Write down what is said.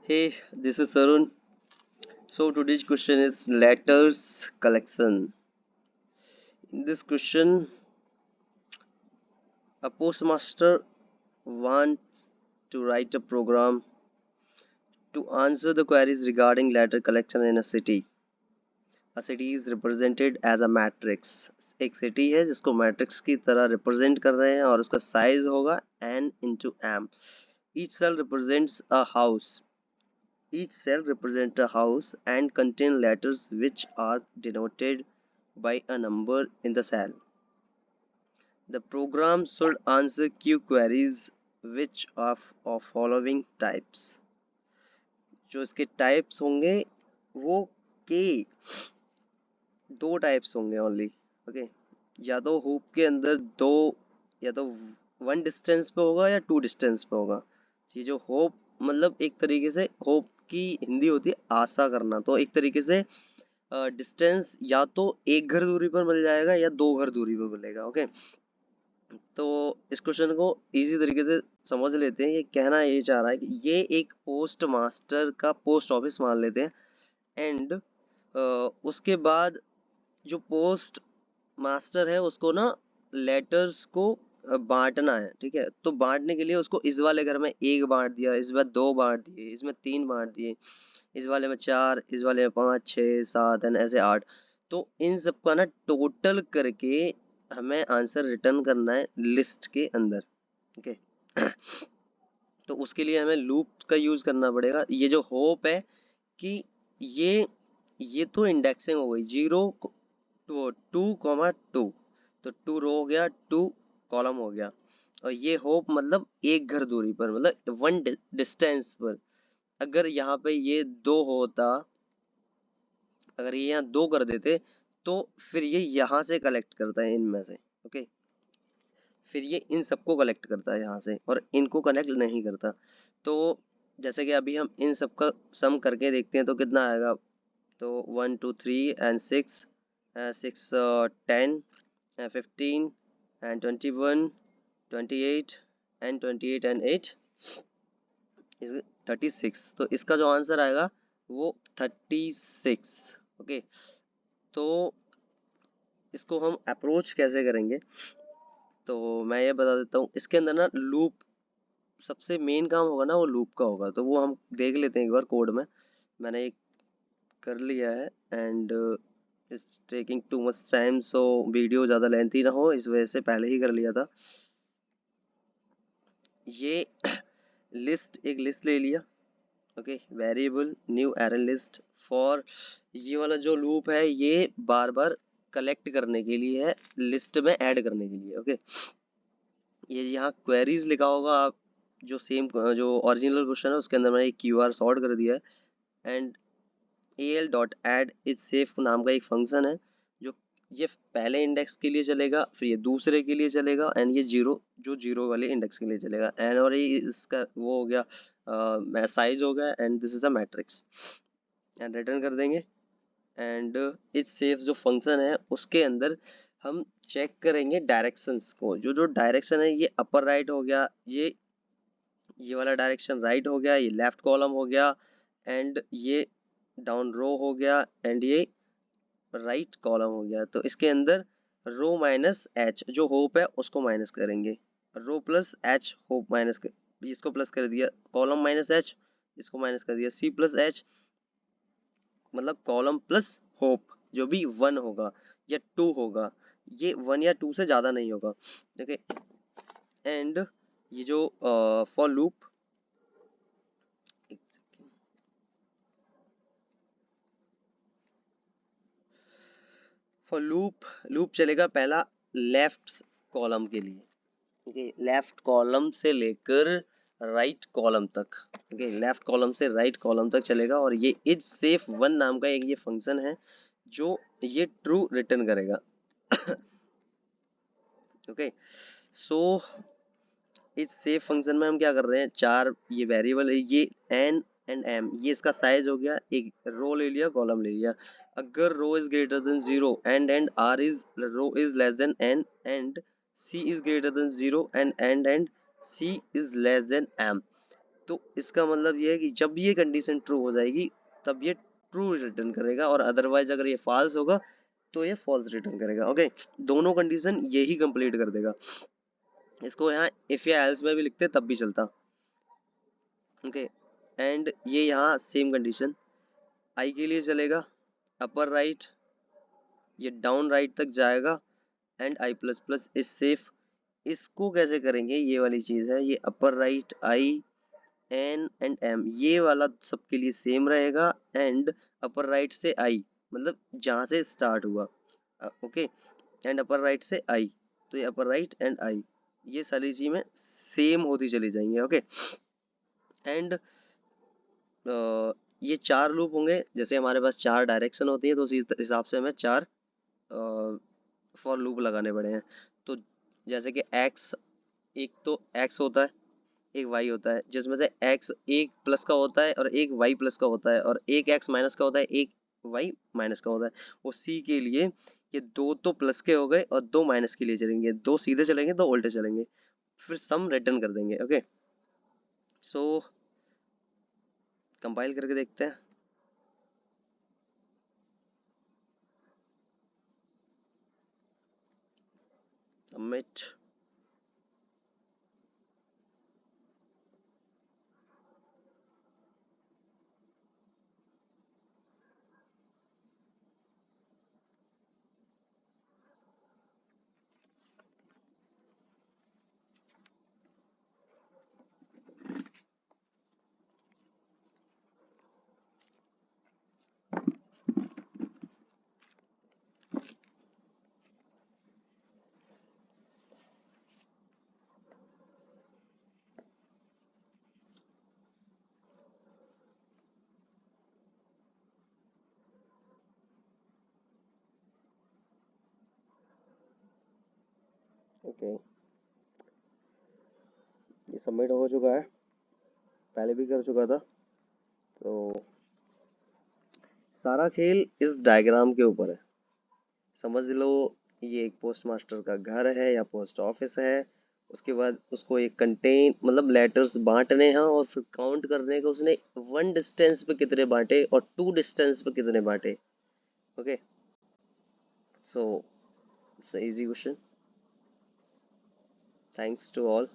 Hey, this is Arun. So today's question is letters collection. In this question, a postmaster wants to write a program to answer the queries regarding letter collection in a city. A city is represented as a matrix. एक city है जिसको matrix की तरह represent कर रहे हैं और उसका साइज होगा n into m. Each cell represents a house. Each cell represents a house and contain letters which are denoted by a number in the cell. The program should answer Q queries which of following types. जो इसके types होंगे वो के दो types होंगे only. Okay, या तो hoop के अंदर दो, या तो वन डिस्टेंस पे होगा या टू डिस्टेंस पे होगा. ये जो होप मतलब एक तरीके से होप की हिंदी होती है आशा करना. तो एक तरीके से डिस्टेंस या तो एक घर दूरी पर मिल जाएगा या दो घर दूरी पर मिलेगा. ओके, तो इस क्वेश्चन को इजी तरीके से समझ लेते हैं. ये कहना ये चाह रहा है कि ये एक पोस्ट मास्टर का पोस्ट ऑफिस मान लेते हैं. एंड उसके बाद जो पोस्ट मास्टर है उसको ना लेटर्स को बांटना है. ठीक है, तो बांटने के लिए उसको इस वाले घर में एक बांट दिया, इस बार दो बांट दिए, इसमें तीन बांट दिए, इस वाले में चार, इस वाले में पाँच, छः, सात एंड ऐसे आठ. तो इन सब का ना टोटल करके हमें आंसर रिटर्न करना है लिस्ट के अंदर. ओके, तो उसके लिए हमें लूप का यूज करना पड़ेगा. ये जो होप है कि ये तो इंडेक्सिंग हो गई 0 2 2, तो 2 रो हो गया, 2 कॉलम हो गया. और ये होप मतलब एक घर दूरी पर, मतलब वन डिस्टेंस पर. अगर यहाँ पे ये दो होता, अगर ये यहाँ दो कर देते तो फिर ये यहाँ से कलेक्ट करता है इनमें से. ओके, फिर ये इन सबको कलेक्ट करता है यहाँ से और इनको कनेक्ट नहीं करता. तो जैसे कि अभी हम इन सब का सम करके देखते हैं तो कितना आएगा. तो 1 2 3 एंड 6 6 10 15 एंड 21 28 एंड 28 एंड 8 36. तो इसका जो आंसर आएगा वो 36. ओके, तो इसको हम अप्रोच कैसे करेंगे तो मैं ये बता देता हूँ. इसके अंदर ना लूप सबसे मेन काम होगा ना, वो लूप का होगा. तो वो हम देख लेते हैं एक बार कोड में. मैंने एक कर लिया है and it's taking too much time, so video ज़्यादा लेंथी ना हो इस वजह से पहले ही कर लिया था. ये लिस्ट एक लिस्ट ले लिया. Okay, variable new error list for ये वाला जो लूप है ये बार बार कलेक्ट करने के लिए है, लिस्ट में ऐड करने के लिए. ओके, ये यहाँ क्वेरीज लिखा होगा. आप जो सेम जो ओरिजिनल क्वेश्चन है उसके अंदर मैंने एक क्यूआर सॉर्ट कर दिया है. एंड al.add इज सेफ नाम का एक फंक्शन है जो ये पहले इंडेक्स के लिए चलेगा, फिर ये दूसरे के लिए चलेगा एंड ये जीरो वाले इंडेक्स के लिए चलेगा. एंड और ये इसका वो हो गया साइज हो गया and this is a matrix. And return कर देंगे. एंड इस सेफ जो फंक्शन है उसके अंदर हम चेक करेंगे डायरेक्शंस को. जो जो डायरेक्शन है ये अपर राइट हो गया, ये वाला डायरेक्शन राइट हो गया, ये लेफ्ट कॉलम हो गया एंड ये डाउन रो हो गया एंड ये राइट कॉलम हो गया. तो इसके अंदर रो माइनस एच जो होप है उसको माइनस करेंगे, रो प्लस एच होप माइनस कर, इसको प्लस कर दिया, कॉलम माइनस एच इसको माइनस कर दिया, सी प्लस एच मतलब कॉलम प्लस होप जो भी 1 होगा या 2 होगा, ये 1 या 2 से ज्यादा नहीं होगा. ओके, एंड ये जो फॉर लूप लूप चलेगा पहला लेफ्ट कॉलम के लिए. ओके, लेफ्ट कॉलम से लेकर राइट कॉलम तक. ओके, लेफ्ट कॉलम से राइट कॉलम तक चलेगा और ये इज सेफ वन नाम का एक ये फंक्शन है जो ये ट्रू रिटर्न करेगा. ओके, सो इस सेफ फंक्शन में हम क्या कर रहे हैं, चार ये वेरिएबल है, ये एन एंड एम, ये इसका साइज हो गया. एक रो ले लिया, कॉलम ले लिया. अगर row is greater than 0 and R is row is less than N and C is greater than 0 and C is less than M. तो इसका मतलब ये है कि जब ये कंडीशन ट्रू हो जाएगी तब ये ट्रू रिटर्न करेगा, और अदरवाइज अगर ये फॉल्स होगा तो ये फॉल्स रिटर्न करेगा। ओके, दोनों कंडीशन यही कंप्लीट कर देगा। इसको यहाँ इफ या एल्स में भी लिखते तब भी चलता। ओके, एंड ये यहाँ सेम कंडीशन आई के लिए चलेगा, अपर राइट ये डाउन राइट तक जाएगा, and I plus plus is safe. इसको कैसे करेंगे, ये वाली चीज है, ये upper right I N and M ये वाला सबके लिए सेम रहेगा, एंड अपर राइट से आई मतलब जहां से स्टार्ट हुआ, ओके, एंड अपर राइट से आई, तो ये अपर राइट एंड आई ये सारी चीजें सेम होती चली जाएंगी। ओके, एंड ये चार लूप होंगे, जैसे हमारे पास चार डायरेक्शन होती है तो उसी हिसाब से हमें चार फॉर लूप लगाने पड़े हैं। तो जैसे कि x, एक तो x होता है, एक y होता है, जिसमें से x एक प्लस का होता है और एक y प्लस का होता है, और एक x माइनस का होता है, एक y माइनस का होता है। और c के लिए ये दो तो प्लस के हो गए और दो माइनस के लिए चलेंगे, दो सीधे चलेंगे दो उल्टे चलेंगे, फिर सम रिटर्न कर देंगे। ओके, सो कंपाइल करके देखते हैं। सबमिट। ओके, ये सबमिट हो चुका है, पहले भी कर चुका था। तो सारा खेल इस डायग्राम के ऊपर है, समझ लो ये एक पोस्ट मास्टर का घर है या पोस्ट ऑफिस है। उसके बाद उसको एक कंटेन मतलब लेटर्स बांटने हैं, और फिर काउंट करने का उसने वन डिस्टेंस पे कितने बांटे और टू डिस्टेंस पे कितने बांटे। Okay, so it's easy question. Thanks to all.